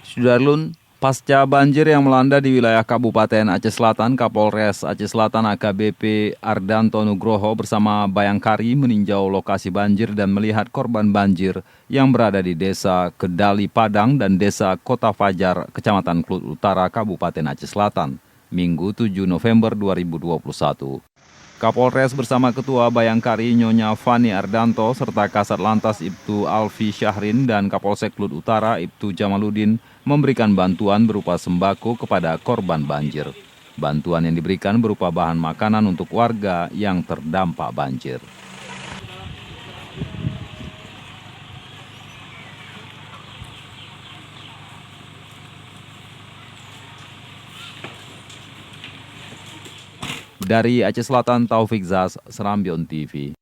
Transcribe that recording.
Sudarlun, pasca banjir yang melanda di wilayah Kabupaten Aceh Selatan, Kapolres Aceh Selatan AKBP Ardanto Nugroho bersama Bayangkari meninjau lokasi banjir dan melihat korban banjir yang berada di Desa Kedali Padang dan Desa Kota Fajar, Kecamatan Klut Utara, Kabupaten Aceh Selatan, Minggu 7 November 2021. Kapolres bersama Ketua Bayangkari Nyonya Fani Ardanto serta Kasat Lantas Ibtu Alfi Syahrin dan Kapolsek Klut Utara Ibtu Jamaluddin memberikan bantuan berupa sembako kepada korban banjir. Bantuan yang diberikan berupa bahan makanan untuk warga yang terdampak banjir. Dari Aceh Selatan, Taufik Zaz, Serambion TV.